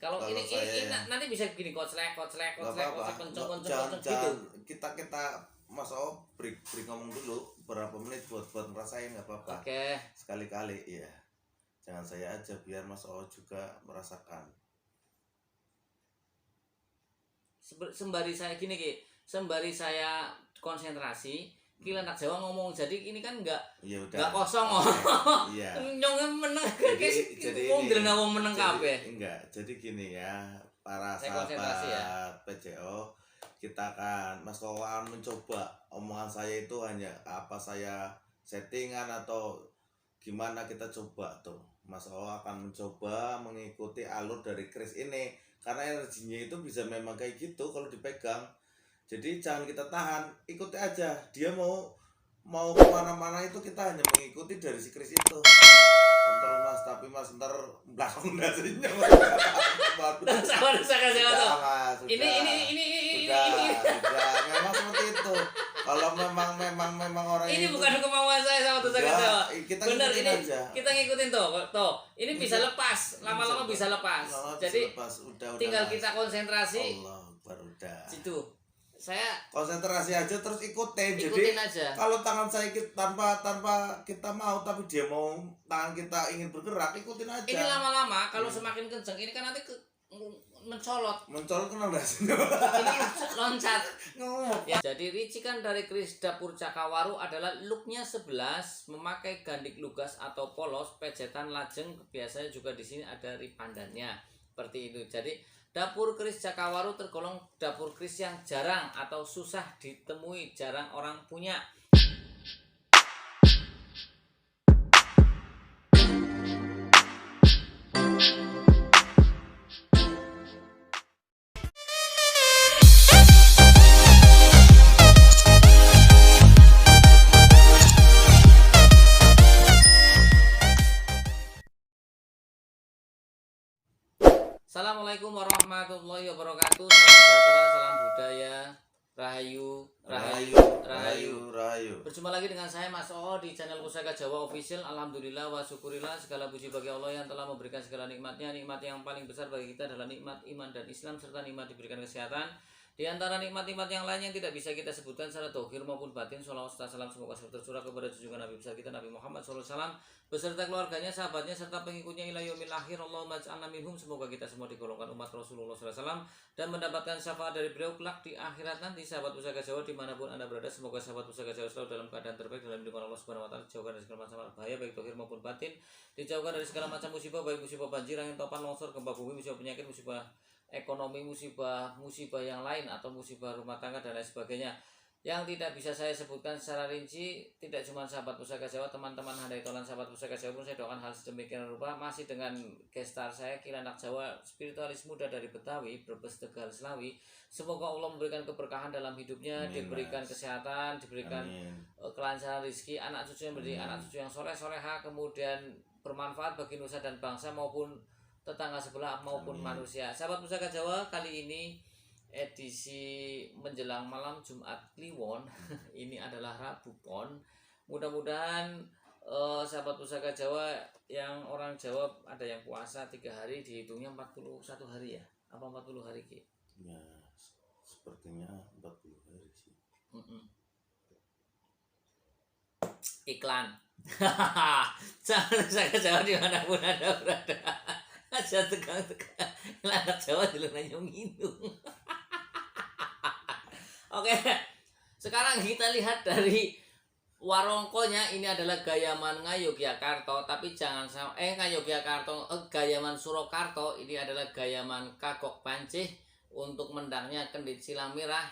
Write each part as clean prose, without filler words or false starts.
Kalau ini nanti bisa gini koclek kenceng gitu. Kita Mas O break ngomong dulu berapa menit buat ngerasain, nggak apa-apa. Oke. Sekali-kali ya. Jangan saya aja, biar Mas O juga merasakan. Sembari saya konsentrasi, Kila anak Jawa ngomong, jadi ini kan enggak kosong. Iya. Nyongnya meneng. Jadi wong meneng kabeh. Enggak. Jadi gini ya, para sahabat PJO, kita kan Mas O akan mencoba omongan saya itu hanya apa saya settingan atau gimana, kita coba tuh. Mas O akan mencoba mengikuti alur dari Kris ini karena energinya itu bisa memang kayak gitu kalau dipegang. Jadi jangan kita tahan, ikuti aja. Dia mau kemana-mana itu kita hanya mengikuti dari si Kris itu. Kontrol Mas, tapi Mas ntar belakang dasarnya ini memang seperti itu. Kalau memang orang ini bukan kemauan saya sama tuh saya. Benar ini aja. Kita ngikutin toh. Ini bisa lepas, lama-lama bisa lepas. Jadi tinggal kita konsentrasi. Allah, udah. Situ. Saya konsentrasi aja terus ikutin aja. Kalau tangan saya tanpa kita mau, tapi dia mau tangan kita ingin bergerak, ikutin aja. Ini lama-lama kalau semakin kenceng ini kan nanti mencolot kena dasarnya. Ini loncat. Ya, jadi ricikan dari Kris Dapur Cakawaru adalah looknya 11, memakai gandik lugas atau polos, pejetan lajeng, biasanya juga di sini ada ripandannya. Seperti itu. Jadi dapur Kris Cakawaru tergolong dapur Kris yang jarang atau susah ditemui, jarang orang punya. Assalamualaikum warahmatullahi wabarakatuh. Salam sejahtera, salam budaya, rahayu. Berjumpa lagi dengan saya Mas O di channel Pusaka Jawa Official. Alhamdulillah wa syukurillah, segala puji bagi Allah yang telah memberikan segala nikmatnya. Nikmat yang paling besar bagi kita adalah nikmat iman dan Islam, serta nikmat diberikan kesehatan. Di antara nikmat-nikmat yang lain yang tidak bisa kita sebutkan secara dohir maupun batin, sholawat serta salam semoga tercurah kepada junjungan Nabi besar kita Nabi Muhammad SAW beserta keluarganya, sahabatnya, serta pengikutnya ila yaumil akhir. Allahumma ij'alna minhum. Semoga kita semua digolongkan umat Rasulullah SAW dan mendapatkan syafaat dari beliau kelak di akhirat nanti. Sahabat Pusaka Jawa dimanapun Anda berada, semoga sahabat Pusaka Jawa selalu dalam keadaan terbaik dalam lindungan Allah Subhanahu wa taala, dijauhkan dari segala macam bahaya baik dohir maupun batin, dijauhkan dari segala macam musibah baik musibah banjir, angin topan, longsor, gempa bumi, musibah penyakit, musibah ekonomi, musibah yang lain atau musibah rumah tangga dan lain sebagainya yang tidak bisa saya sebutkan secara rinci. Tidak cuma sahabat Pusaka Jawa, teman-teman handai tolan sahabat Pusaka Jawa pun saya doakan hal sedemikian rupa. Masih dengan gestar saya Kila anak Jawa, spiritualis muda dari Betawi, Brebes, Tegal, Selawi. Semoga Allah memberikan keberkahan dalam hidupnya. Amin, diberikan kesehatan, diberikan kelancaran rezeki, anak cucu yang menjadi anak cucu yang soleh-soleha, kemudian bermanfaat bagi nusa dan bangsa maupun tetangga sebelah maupun manusia. Sahabat Pusaka Jawa, kali ini edisi menjelang malam Jumat Kliwon. Ini adalah Rabu Pon. Mudah-mudahan sahabat Pusaka Jawa yang orang Jawa ada yang puasa 3 hari, dihitungnya 41 hari ya? Apa 40 hari Ki? Ya, sepertinya 40 hari sih. Iklan. Sahabat Pusaka Jawa dimanapun Anda berada, aja tegang anak Jawa dulu nanya minum. Oke, sekarang kita lihat dari warongkonya. Ini adalah Gayaman Ngayogyakarta, tapi jangan sampai Gayaman Surakarta. Ini adalah Gayaman Kagok Pancih. Untuk mendangnya kendit silang merah,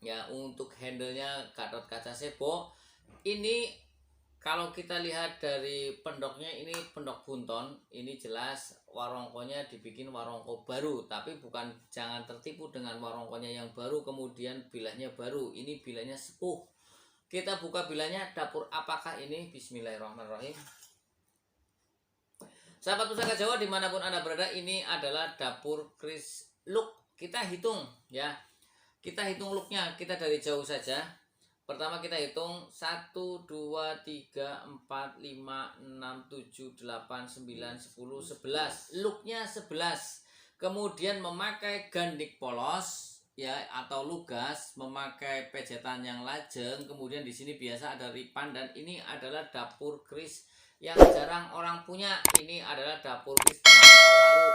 ya. Untuk handlenya Gatot Kaca Sebo. Ini kalau kita lihat dari pendoknya, ini pendok bunton. Ini jelas warongkonya dibikin warongko baru, tapi bukan, jangan tertipu dengan warongkonya yang baru kemudian bilahnya baru. Ini bilahnya sepuh. Kita buka bilahnya. Dapur apakah ini? Bismillahirrahmanirrahim. Sahabat Pusaka Jawa dimanapun Anda berada, ini adalah dapur Kris look. Kita hitung ya. Kita hitung looknya. Kita dari jauh saja. Pertama kita hitung 1, 2, 3, 4, 5, 6, 7, 8, 9, 10, 11. Looknya 11. kemudian memakai gandik polos ya atau lugas, memakai pejetan yang lajeng, kemudian di sini biasa ada ripan, dan ini adalah dapur keris yang jarang orang punya. Ini adalah dapur keris Cakawaru.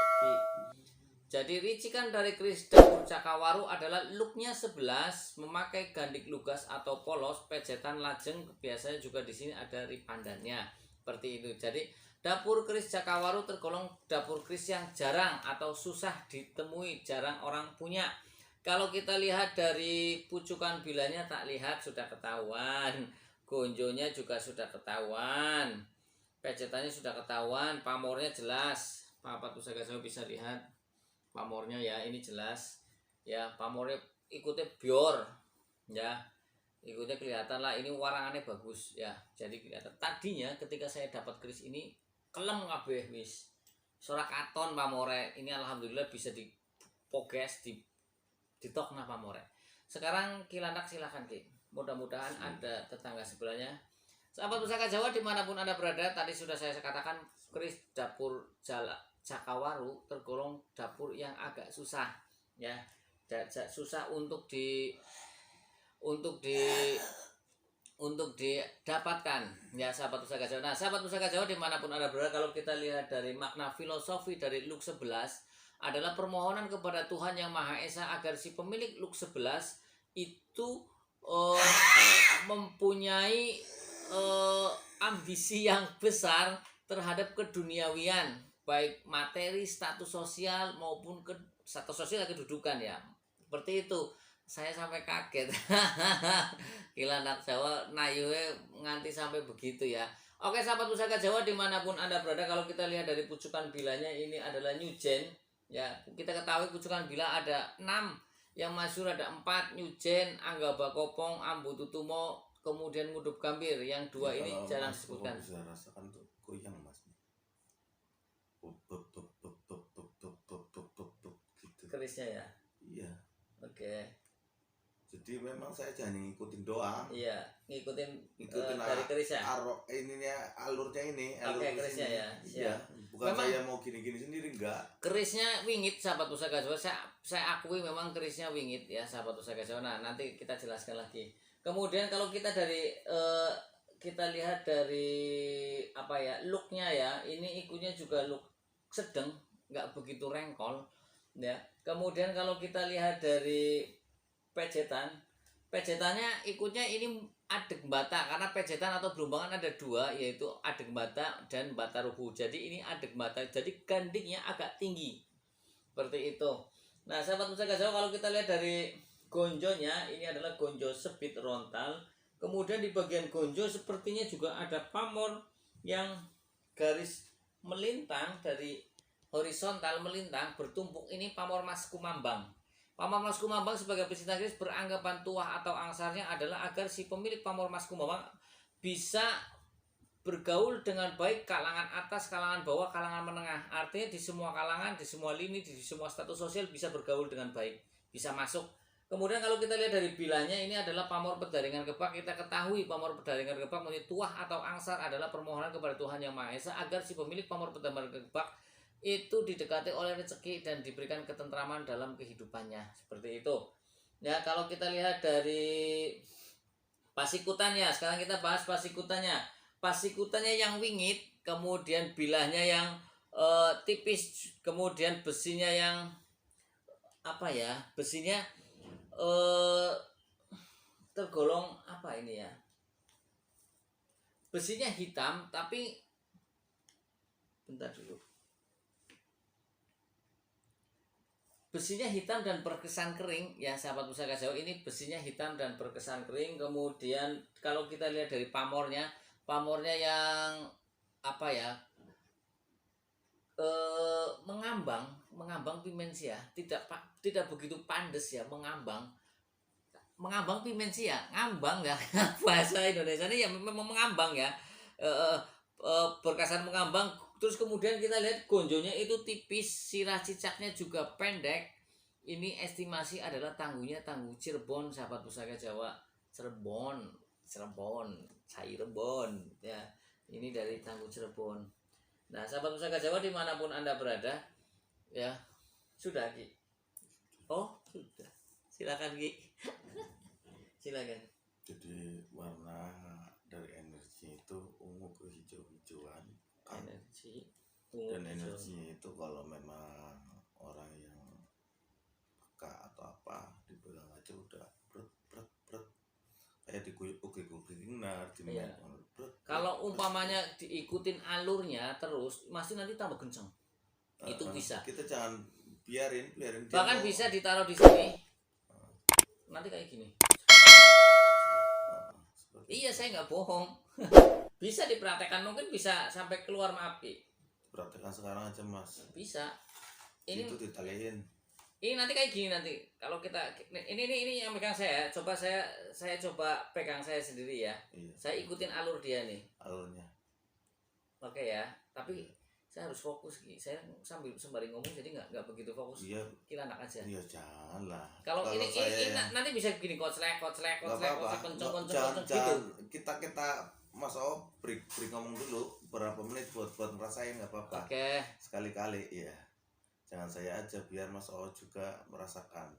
Jadi ricikan dari keris dapur Cakawaru adalah looknya 11, memakai gandik lugas atau polos, pejetan lajeng, biasanya juga di sini ada ripandannya. Seperti itu. Jadi dapur keris Cakawaru tergolong dapur keris yang jarang atau susah ditemui, jarang orang punya. Kalau kita lihat dari pucukan bilanya, tak lihat sudah ketahuan, gonjonya juga sudah ketahuan, pejetannya sudah ketahuan, pamornya jelas. Pak Pusaka saya bisa lihat pamornya ya, ini jelas ya, pamornya ikutnya bior ya, ikutnya kelihatan lah, ini warangannya bagus ya, jadi kelihatan. Tadinya ketika saya dapat keris ini kelem kabeh wis sora katon pamore, ini alhamdulillah bisa dipoges ditokna pamore. Sekarang Kilandak silakan Ki, mudah-mudahan ada tetangga sebelahnya. Sahabat Pusaka Jawa dimanapun Anda berada, tadi sudah saya katakan keris dapur Cakawaru tergolong dapur yang agak susah ya, susah untuk didapatkan ya sahabat Pusaka Jawa. Nah sahabat Pusaka Jawa dimanapun Anda berada, kalau kita lihat dari makna filosofi dari Luk 11 adalah permohonan kepada Tuhan Yang Maha Esa agar si pemilik Luk 11 itu mempunyai ambisi yang besar terhadap keduniawian, baik materi, status sosial maupun status sosial kedudukan ya. Seperti itu. Saya sampai kaget. Gila anak Jawa nayuhe nganti sampai begitu ya. Oke sahabat Pusaka Jawa dimanapun Anda berada, kalau kita lihat dari pucukan bilanya ini adalah Nyujen ya. Kita ketahui pucukan bila ada 6, yang masyhur ada 4, Nyujen, Anggaba Kopong, Ambu Tutumo, kemudian Ngudup Gambir. Yang 2 ini jarang disebutkan. Bisa rasakan tuh goyang Mas. Gitu. Kerisnya ya. Iya. Oke. Jadi memang saya jangan ngikutin doang. Iya, ngikutin dari kerisnya. Ininya alurnya ini. Oke, kerisnya ya. Iya. Bukan memang, saya mau gini-gini sendiri enggak. Kerisnya wingit sahabat Pusaka Jawa. Saya akui memang kerisnya wingit ya sahabat Pusaka Jawa. Nah, nanti kita jelaskan lagi. Kemudian kalau kita dari kita lihat dari apa ya, looknya ya, ini ikutnya juga look sedang, nggak begitu rengkol ya. Kemudian kalau kita lihat dari pejetannya ikutnya ini adeg bata, karena pejetan atau berumbangan ada 2, yaitu adeg bata dan bata ruhu. Jadi ini adeg bata, jadi gandiknya agak tinggi seperti itu. Nah sahabat Pusaka Jawa, kalau kita lihat dari gonjonya, ini adalah gonjo sebit rontal. Kemudian di bagian gonjo sepertinya juga ada pamor yang garis melintang, dari horizontal melintang bertumpuk. Ini pamor Mas Kumambang. Pamor Mas Kumambang sebagai pecinta keris beranggapan tuah atau angsarnya adalah agar si pemilik pamor Mas Kumambang bisa bergaul dengan baik kalangan atas, kalangan bawah, kalangan menengah. Artinya di semua kalangan, di semua lini, di semua status sosial bisa bergaul dengan baik, bisa masuk. Kemudian kalau kita lihat dari bilanya, ini adalah pamor Pedaringan Gebak. Kita ketahui pamor Pedaringan Gebak menjadi tuah atau angsar adalah permohonan kepada Tuhan Yang Maha Esa agar si pemilik pamor Pedaringan Gebak itu didekati oleh rezeki dan diberikan ketentraman dalam kehidupannya. Seperti itu ya. Kalau kita lihat dari pasikutannya, sekarang kita bahas pasikutannya. Pasikutannya yang wingit, kemudian bilahnya yang tipis, kemudian besinya yang apa ya, besinya tergolong apa ini ya, besinya hitam, tapi bentar dulu, besinya hitam dan berkesan kering ya sahabat Pusaka Jawa. Ini besinya hitam dan berkesan kering. Kemudian kalau kita lihat dari pamornya yang apa ya, mengambang pimensia, tidak begitu pandes ya, mengambang pimensia, ngambang ya. Bahasa Indonesia ini ya memang mengambang ya, berkesan mengambang. Terus kemudian kita lihat gonjonya itu tipis, sirah cicaknya juga pendek. Ini estimasi adalah tangguh Cirebon sahabat Pusaka Jawa. Cirebon ya. Ini dari tangguh Cirebon. Nah sahabat Pusaka Jawa dimanapun Anda berada ya, Sudah Ki. Oh sudah. Silakan Ki. Silakan. Jadi warna dari energi itu ungu ke hijau-hijauan. Energi. Dan energinya itu kalau memang orang yang peka atau apa dipegang aja udah bret kayak diguyuk-guyuk benar Iya. Kalau umpamanya diikutin alurnya terus masih nanti tambah kenceng. Itu bisa. Kita jangan biarin Bahkan bisa ditaruh di sini. Nanti kayak gini. Iya, saya nggak bohong. Bisa dipraktekkan, mungkin bisa sampai keluar api. Praktekkan sekarang aja Mas. Bisa. Ini itu ditaliin. Ini nanti kayak gini nanti. Kalau kita ini yang pegang saya. Coba saya coba pegang saya sendiri ya. Iya. Saya ikutin alur dia nih. Alurnya. Oke ya. Tapi saya harus fokus. Saya sembari ngomong jadi nggak begitu fokus. Iya. Kita anak aja. Iya janganlah. Kalau ini nanti bisa gini koclek kenceng gitu. Kita Mas O break ngomong dulu berapa menit buat ngerasain nggak apa-apa. Oke. Sekali-kali ya. Jangan saya aja biar Mas O juga merasakan.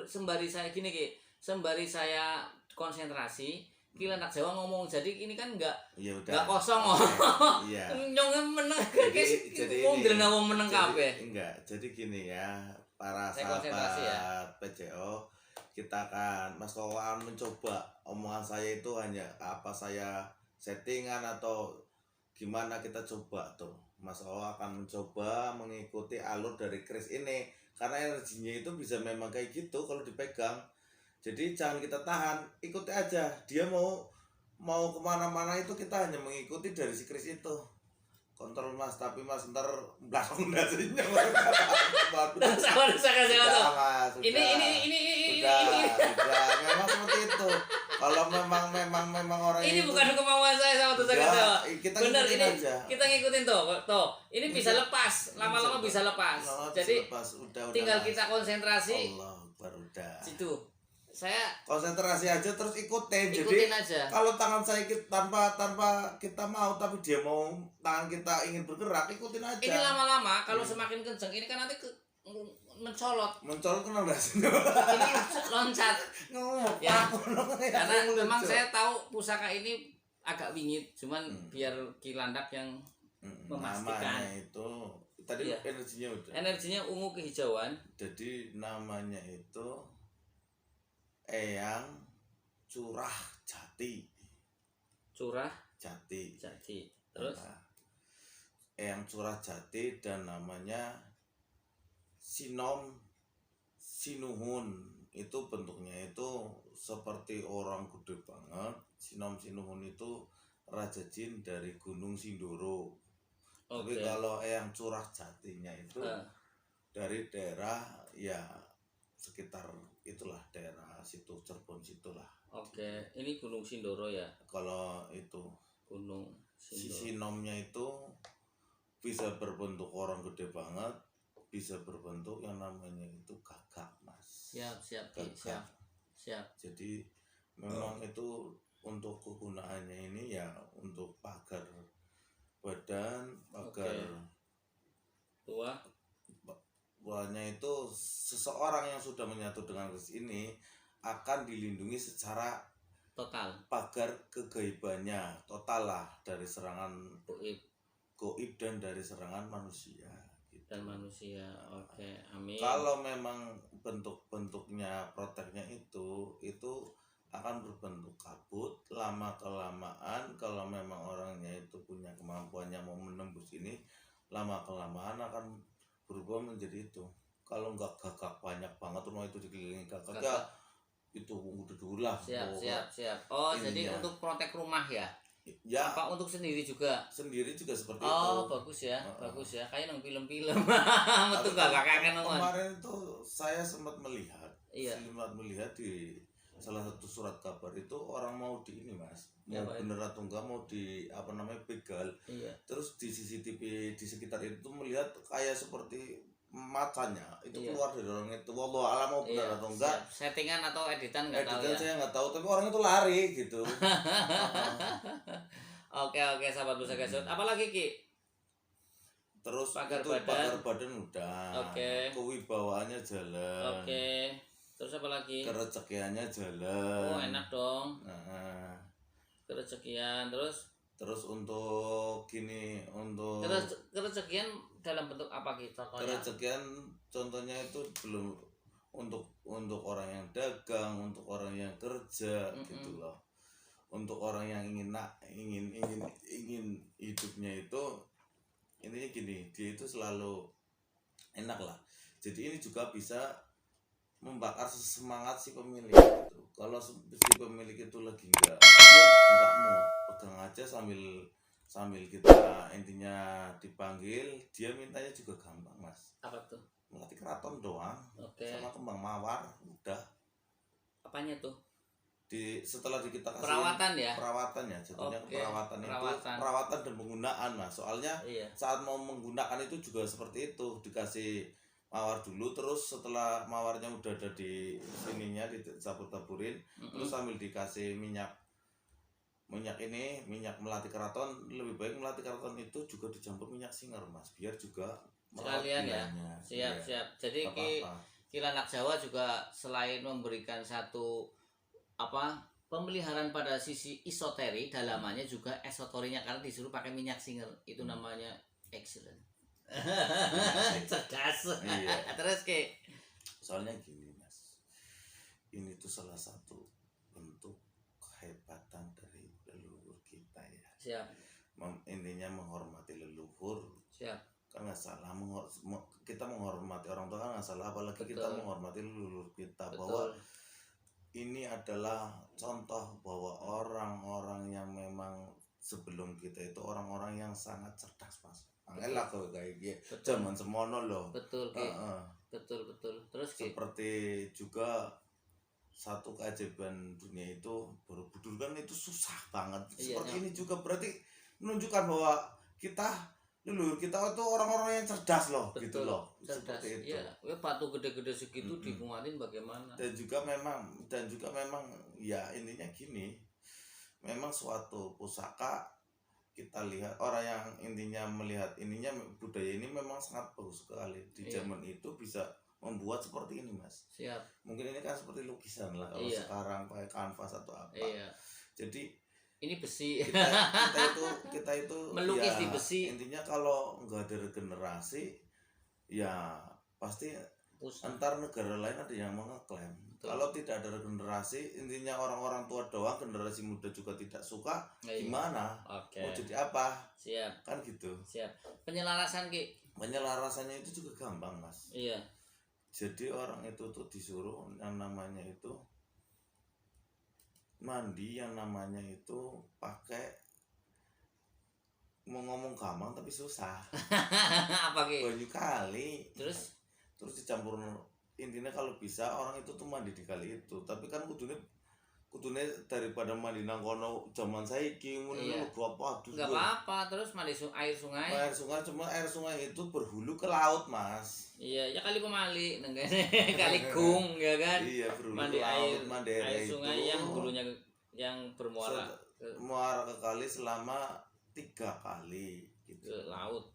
Sembari saya gini Ki, sembari saya konsentrasi, Ki anak Jawa ngomong jadi ini kan enggak kosong oh. Iya. Nyong meneng jadi wong drena wong meneng kabeh. Enggak, jadi gini ya, para Saya sahabat ya. PCO, kita kan Mas O akan mencoba omongan saya itu hanya apa saya settingan atau gimana kita coba tuh. Mas O akan mencoba mengikuti alur dari kris ini karena energinya itu bisa memang kayak gitu kalau dipegang. Jadi jangan kita tahan, ikuti aja. Dia mau kemana-mana itu kita hanya mengikuti dari si kris itu. Kontrol Mas, tapi Mas ntar belakang dasarnya Sama saya udah memang seperti itu. Kalau memang orang ini bukan kemauan saya sama tuh saya. Benar ini aja. Kita ngikutin tuh. Ini bisa lepas, lama-lama bisa lepas. Jadi udah tinggal kita konsentrasi. Allah baru udah. Situ. Saya konsentrasi aja terus ikutin. Jadi aja. Kalau tangan saya tanpa kita mau tapi dia mau tangan kita ingin bergerak, ikutin aja. Ini lama-lama kalau semakin kenceng ini kan nanti mencolot kenapa rasanya? Ini loncat ya, karena memang saya tahu pusaka ini agak wingit, cuman biar Kilandak yang memastikan. Namanya itu tadi ya. Energinya ungu kehijauan. Jadi namanya itu Eyang Curah Jati. Terus Eyang Curah Jati dan namanya Sinuhun. Itu bentuknya itu seperti orang gede banget. Sinuhun itu raja jin dari Gunung Sindoro. Tapi kalau Eyang Curah Jatinya itu dari daerah ya sekitar itulah, daerah situ Cirebon situlah. Oke, ini Gunung Sindoro ya. Kalau itu Gunung Sindoro. Sinomnya itu bisa berbentuk orang gede banget, bisa berbentuk yang namanya itu gagak Mas. Siap. Jadi memang itu untuk kegunaannya ini ya untuk pagar badan, pagar tuanya itu seseorang yang sudah menyatu dengan kris ini akan dilindungi secara total. Pagar kegaibannya total lah dari serangan goib dan dari serangan manusia. Dan manusia, amin. Kalau memang bentuknya proteknya itu akan berbentuk kabut lama kelamaan. Kalau memang orangnya itu punya kemampuan yang mau menembus ini, lama kelamaan akan berubah menjadi itu. Kalau nggak gagak banyak banget rumah itu dikelilingi gagak ya itu udah dulu lah. Siap. Jadi untuk protek rumah ya. Ya. Apa untuk sendiri juga? Sendiri juga seperti itu. Oh, bagus ya. Kayak nang film-film. Metu gagak-gagakan kemarin itu saya sempat melihat di salah satu surat kabar itu orang mau di ini Mas. Mau bener atau enggak mau di begal. Iya. Terus di CCTV di sekitar itu melihat kayak seperti macanya itu keluar dari orang itu. Wallahu alam mau benar atau enggak. Settingan atau editan enggak tahu ya. Saya enggak tahu, tapi orang itu lari gitu. Oke, sahabat Pusaka Gesut. Apalagi Ki? Terus pagar itu pagar badan udah. Oke. Kewibawaannya jalan. Oke. Terus apa lagi? Kerezekiannya jalan. Oh, enak dong. Nah, Kerezekian terus untuk gini, untuk kerezekian dalam bentuk apa gitu contohnya? kerezekian contohnya itu belum untuk orang yang dagang, untuk orang yang kerja gitu loh. Untuk orang yang ingin hidupnya itu intinya gini, dia itu selalu enak lah. Jadi ini juga bisa membakar semangat si pemilik itu. Kalau si pemilik itu lagi enggak mood, pegang aja sambil kita intinya dipanggil, dia mintanya juga gampang mas. Apa tuh? Melatih keraton doang. Oke. Sama kembang mawar udah. Apanya tuh? Setelah kita kasih perawatan ya? Perawatan ya, jatuhnya Oke. perawatan itu perawatan dan penggunaan mas. Soalnya saat mau menggunakan itu juga seperti itu, dikasih mawar dulu, terus setelah mawarnya udah ada di sininya ditabur-taburin, terus sambil dikasih minyak melati keraton. Lebih baik melati keraton itu juga dicampur minyak singar mas, biar juga sekalian ya. Siap. Jadi Ki Lanang Jawa juga selain memberikan satu pemeliharaan pada sisi isoteri, dalamannya juga esoterinya, karena disuruh pakai minyak singar. Itu namanya excellent. Cerdas. Iya. Terus soalnya gini mas, ini tuh salah satu bentuk kehebatan dari leluhur kita ya. Siap. Intinya menghormati leluhur. Siap. Kan nggak salah kita menghormati orang tua, kan nggak salah, apalagi kita menghormati leluhur kita. Bahwa ini adalah contoh bahwa orang-orang yang memang sebelum kita itu orang-orang yang sangat cerdas mas. Angel lah kayak gitu. Zaman semono loh. Betul. Betul. Terus seperti juga satu keajaiban dunia itu, Borobudur kan itu susah banget. Seperti ini juga berarti menunjukkan bahwa leluhur kita itu orang-orang yang cerdas loh. Betul. Gitu loh. Cerdas. Seperti itu. Iya, batu gede-gede segitu dimuatin bagaimana? Dan juga memang ya intinya gini. Memang suatu pusaka, kita lihat orang yang intinya melihat ininya, budaya ini memang sangat bagus sekali di zaman itu bisa membuat seperti ini mas. Siap. Mungkin ini kan seperti lukisan lah kalau sekarang pakai kanvas atau apa. Jadi ini besi. kita itu melukis di besi. Intinya kalau nggak ada regenerasi ya pasti antar negara lain ada yang mengeklaim. Kalau tidak ada regenerasi, intinya orang-orang tua doang, generasi muda juga tidak suka, gimana? Mau jadi apa? Siap. Kan gitu. Siap. Penyelarasan Penyelarasannya itu juga gampang mas. Iya. Jadi orang itu tuh disuruh yang namanya itu mandi, yang namanya itu pakai, mau ngomong gampang tapi susah. Apa banyu kali. Terus dicampur. Intinya kalau bisa orang itu tuh mandi di kali itu, tapi kan kudune daripada mandi nang kono zaman saiki ngono apa aduh. Enggak apa-apa, terus mandi air sungai. Cuma air sungai itu berhulu ke laut, Mas. Iya, ya kali pemali kali gung ya kan. Iya, berhulu mandi ke laut, mandi air sungai itu, yang hulunya yang bermuara muara ke kali selama 3 kali gitu. Ke laut.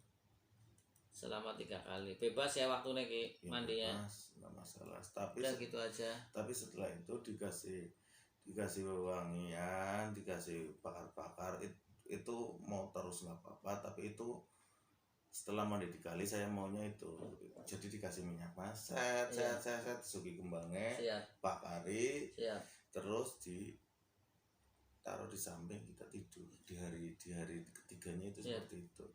Selama 3 kali. Bebas ya waktunya mandinya. Mas, enggak masalah. Tapi gitu aja. Tapi setelah itu dikasih wewangian, dikasih bakar-bakar, itu mau terus nggak apa-apa, tapi itu setelah mandi di kali saya maunya itu. Jadi dikasih minyak mas, set sugi kembangnya, bakari, terus ditaruh di samping, kita tidur di hari ketiganya itu seperti itu.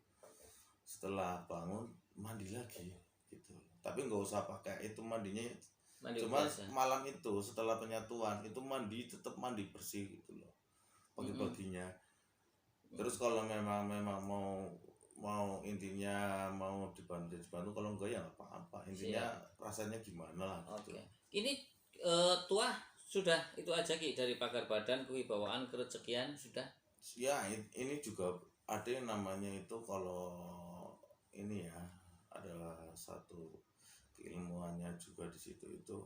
Setelah bangun mandi lagi gitu. Tapi nggak usah pakai itu mandinya. Cuma malam itu setelah penyatuan itu tetap mandi bersih gitu loh pagi-paginya. Terus kalau memang mau intinya mau dibantu, kalau enggak ya nggak apa-apa. Intinya rasanya gimana lah gitu. Ini tua sudah itu aja Ki, dari pagar badan, kewibawaan, kerezekian sudah. Ya ini juga ada yang namanya itu, kalau ini ya ada satu keilmuannya juga di situ, itu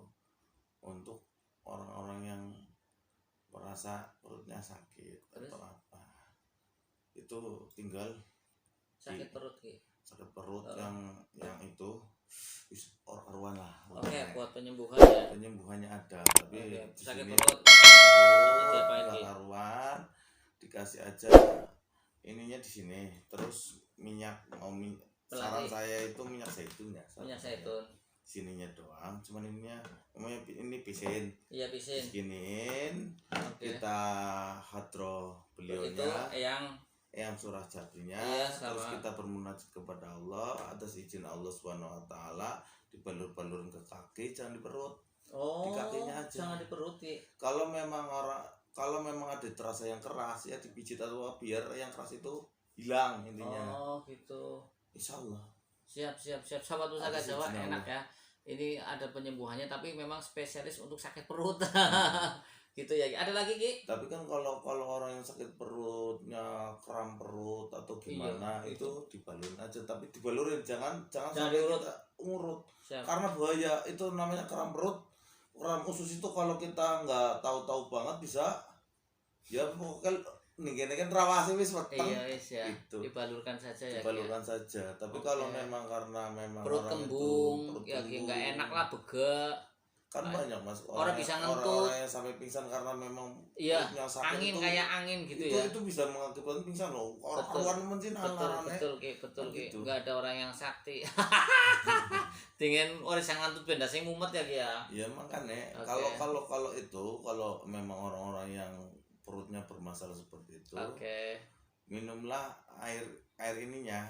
untuk orang-orang yang merasa perutnya sakit atau apa, itu tinggal sakit perut sakit perut yang itu karuan lah. Oke, buat penyembuhan ya. Penyembuhannya ada, tapi di sakit sini perut nggak karuan, dikasih aja ininya di sini, terus minyak saran saya itu minyak zaitun ya. Minyak zaitun. Sininya doang, cuman ini pisin. Iya, pisin. Diginiin. Kita hadroh beliaunya. Itu yang surah jatinya, terus kita bermunajat kepada Allah atas izin Allah Subhanahu wa taala, dibalur-balurin ke kaki, jangan di perut. Di kakinya aja. Jangan di perut. Kalau memang ada terasa yang keras ya dipijit atau biar yang keras itu hilang intinya. Oh, gitu. Insyaallah. Siap. Sahabat Pusaka Jawa enak ya. Ini ada penyembuhannya tapi memang spesialis untuk sakit perut. Gitu ya. Ada lagi Ki? Tapi kan kalau orang yang sakit perutnya kram perut atau gimana itu dibalurin aja, tapi dibalurin jangan sampai kita ngurut. Karena bahaya itu namanya kram perut. Kram usus itu kalau kita nggak tahu banget bisa ya pokoknya nih kan rawasi wis weteng. Iya wis ya. Gitu. Dibalurkan saja ya. Dibalurkan saja. Tapi kalau memang karena memang perut kembung ya nggak enak lah, begak. Kan banyak Mas orang bisa ngentut, orang yang sampai pingsan karena memang perutnya sakit, angin itu, kayak angin gitu ya. Itu bisa mengakibatkan pingsan loh. Orang mencin betul gitu. Nggak ada orang yang sakti. Dengan orang yang ngantut benda sing mumet ya Ki ya. Iya makanya kalau memang orang-orang yang perutnya bermasalah seperti itu. Minumlah airnya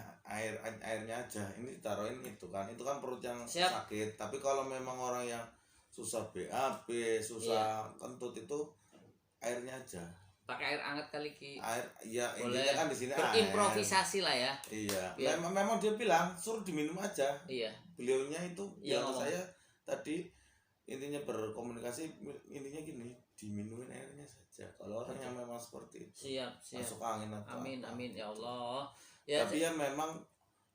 aja. Ini ditaruhin itu kan perut yang sakit. Tapi kalau memang orang yang susah BAB, susah kentut itu airnya aja. Pakai air hangat kali Ki. Air ya intinya kan di sini berimprovisasi lah ya. Iya. Memang dia bilang suruh diminum aja. Iya. Beliaunya itu saya tadi intinya berkomunikasi intinya gini, diminumin airnya saja. Kalau orang yang memang seperti itu. Siap. Masuk angin atau amin ya Allah. Ya, tapi ya memang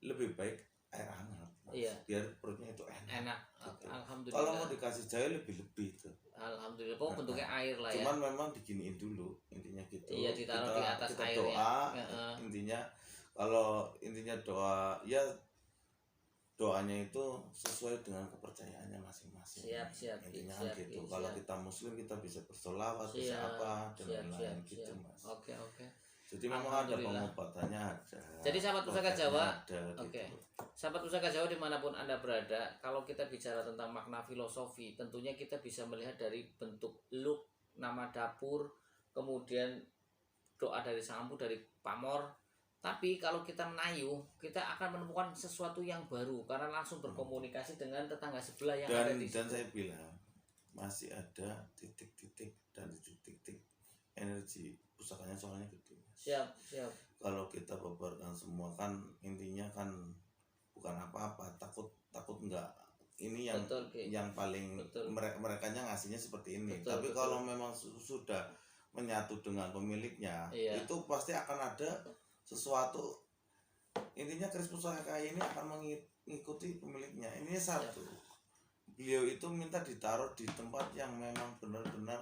lebih baik air hangat. Iya. Biar perutnya itu enak. Gitu. Alhamdulillah. Kalau mau dikasih jahe lebih tuh. Alhamdulillah. Pokoknya bentuknya air lah ya. Cuman memang diginiin dulu intinya gitu. Iya, ditaruh di atas kita airnya. Doa intinya kalau intinya doa ya doanya itu sesuai dengan kepercayaannya masing-masing. Siap. Intinya gitu. Kalau kita muslim kita bisa bersolawat, bisa apa dan lain-lain gitu Mas. Oke. Jadi memang ada pengobatannya ada. Jadi sahabat Pusaka Jawa, gitu. Sahabat Pusaka Jawa dimanapun Anda berada, kalau kita bicara tentang makna filosofi, tentunya kita bisa melihat dari bentuk look, nama dapur, kemudian doa dari Sampu, dari Pamor. Tapi kalau kita menayu, kita akan menemukan sesuatu yang baru karena langsung berkomunikasi dengan tetangga sebelah yang ada di situ. Dan saya bilang masih ada titik-titik dan titik-titik energi pusakanya soalnya gede. Siap. Kalau kita bubarkan semua kan intinya kan bukan apa-apa, takut enggak ini yang paling mereka ngasihnya seperti ini. Tapi kalau memang sudah menyatu dengan pemiliknya, itu pasti akan ada sesuatu. Intinya keris pusaka ini akan mengikuti pemiliknya. Ini satu. Beliau itu minta ditaruh di tempat yang memang benar-benar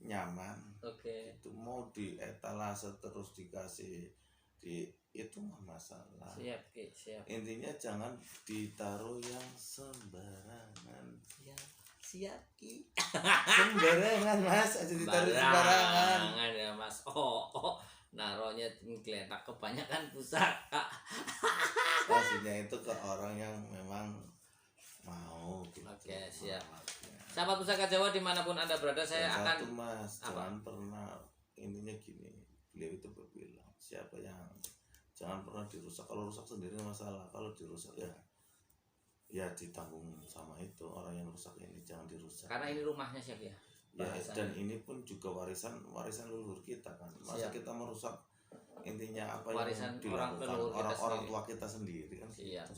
nyaman. Itu mau di etalase terus dikasih itu nggak masalah. Siap. Intinya jangan ditaruh yang sembarangan. Siap Ki. Sembarangan Mas, aja ditaruh sembarangan ya Mas. Naronya ngeletak kebanyakan pusaka. Maksudnya itu ke orang yang memang mau gitu. Siap. Sahabat Pusaka Jawa dimanapun Anda berada, saya akan Mas, jangan pernah intinya gini, beliau itu berbilang siapa yang jangan pernah dirusak. Kalau rusak sendiri masalah, kalau dirusak ya ditanggung sama itu orang yang rusak ini, jangan dirusak. Karena ini rumahnya siapa ya? Dan ini pun juga warisan leluhur kita kan. Masa kita merusak intinya apa warisan yang dilakukan orang tua kita sendiri kan. Siap.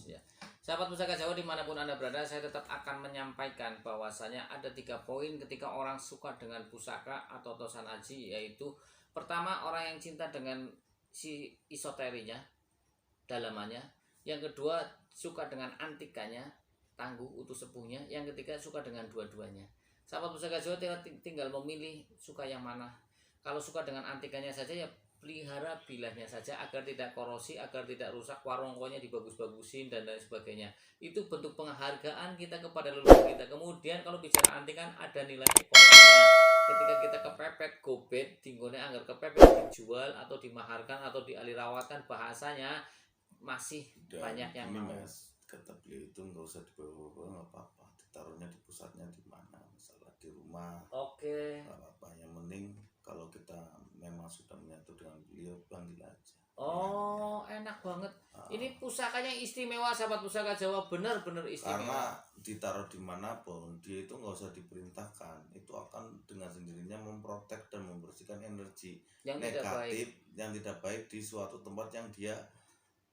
Sahabat Pusaka Jawa dimanapun Anda berada, saya tetap akan menyampaikan bahwasanya ada 3 poin ketika orang suka dengan pusaka atau tosan aji, yaitu pertama orang yang cinta dengan si esoterinya, dalamannya. Yang kedua suka dengan antikanya, tangguh utuh sepuhnya. Yang ketiga suka dengan dua-duanya. Sahabat Pusaka Jawa tinggal memilih suka yang mana. Kalau suka dengan antikanya saja ya pelihara bilahnya saja agar tidak korosi, agar tidak rusak, warongkonya dibagus-bagusin dan lain sebagainya. Itu bentuk penghargaan kita kepada leluhur kita. Kemudian kalau bicara antik kan ada nilai ekonominya. Ketika kita kepepet gobet, tinggalnya anggar kepepet dijual atau dimaharkan atau dialirawatkan, bahasanya masih Dan banyak yang ini mau. Mas, kata beliau itu nggak usah dibawa-bawa, nggak apa-apa, ditaruhnya di pusatnya di mana, misalnya di rumah, Oke. nggak apa-apa. Yang penting kalau kita memang sudah menyatu dengan beliau, panggil aja. Oh, enak banget. Ini pusakanya istimewa, sahabat pusaka Jawa, benar-benar Karena istimewa. ditaruh dimanapun, dia itu nggak usah diperintahkan, itu akan dengan sendirinya memprotek dan membersihkan energi Yang tidak baik. negatif yang tidak baik di suatu tempat yang dia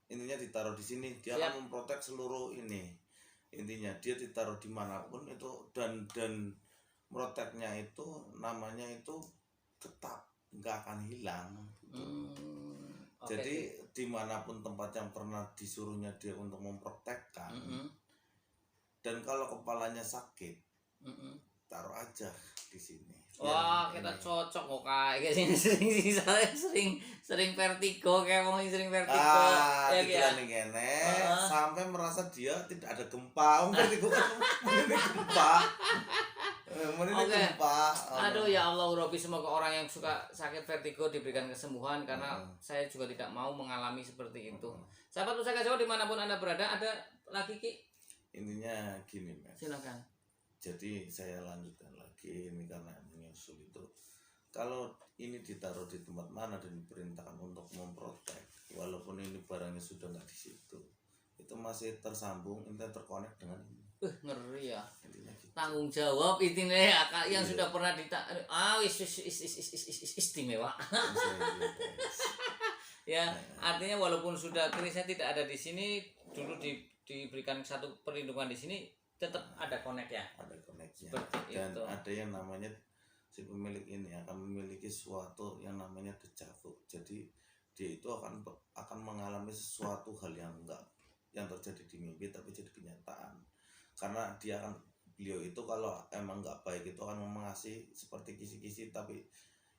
intinya ditaruh di sini, dia Siap. akan memprotek seluruh ini. Intinya dia ditaruh dimanapun itu dan proteknya itu namanya itu tetap nggak akan hilang gitu. Oke. Jadi dimanapun tempat yang pernah disuruhnya dia untuk memprotekkan, dan kalau kepalanya sakit taruh aja di sini. Wah, Biar kita ini. cocok kok kayak sering vertigo kayak mau sering vertigo ya Pikiran ya. kene sampai merasa dia tidak ada gempa. Vertigo kan menit gempa. Menit Oke. gempa. Aduh ya Allah Robi, semoga orang yang suka sakit vertigo diberikan kesembuhan karena saya juga tidak mau mengalami seperti itu. Sahabat pusaka Jawa dimanapun Anda berada, ada lagi Ki? Intinya gini Mas. Silakan. Jadi saya lanjutkan lagi ini karena menyusul itu. Kalau ini ditaruh di tempat mana dan diperintahkan untuk memprotek, walaupun ini barangnya sudah nggak di situ, itu masih tersambung, intinya terkonek dengan ini. Ngeri ya. Intinya gitu. Tanggung jawab intinya ya yang sudah pernah istimewa. Ya, artinya walaupun sudah krisnya tidak ada di sini, dulu diberikan satu perlindungan di sini, tetap ada connect ya. Ada koneknya. Seperti Dan itu. ada yang namanya si pemilik ini akan memiliki suatu yang namanya dejavu. Jadi dia itu akan mengalami sesuatu hal yang terjadi di mimpi tapi jadi kenyataan. Karena beliau itu kalau emang nggak baik itu akan mengasihi seperti kisi-kisi, tapi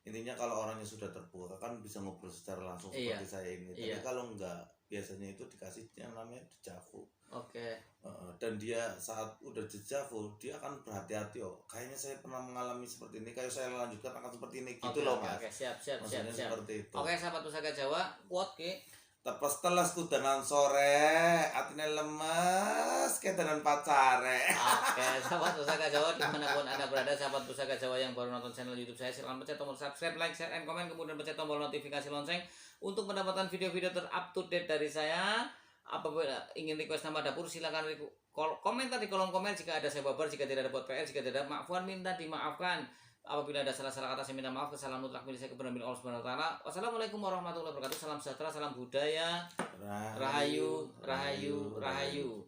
intinya kalau orangnya sudah terbuka kan bisa ngobrol secara langsung seperti saya ini. Tapi kalau enggak, biasanya itu dikasih yang namanya dejavu. Oke. Dan dia saat udah dejavu dia akan berhati-hati, kayaknya saya pernah mengalami seperti ini, kayak saya lanjutkan akan seperti ini gitu loh Mas. Oke, siap. Maksudnya seperti itu. Oke, sahabat pusaka Jawa, quote Ki. Tepas telas kudanan sore, atine lemes kedanan pacare. Oke, sahabat pusaka Jawa dimanapun Anda berada, sahabat pusaka Jawa yang baru nonton channel YouTube saya, silahkan pencet tombol subscribe, like, share, and comment, kemudian pencet tombol notifikasi lonceng untuk mendapatkan video-video up to date dari saya. Apabila ingin request nama dapur, silakan komentar di kolom komen. Jika ada saya babar, jika tidak ada buat PR, jika tidak ada maafkan, minta dimaafkan. Apabila ada salah-salah kata, saya minta maaf. Kesalahan mutlak milik saya kepada Allah Subhanahu wa taala. Wassalamualaikum warahmatullahi wabarakatuh. Salam sejahtera, salam budaya. Rahayu, rahayu, rahayu.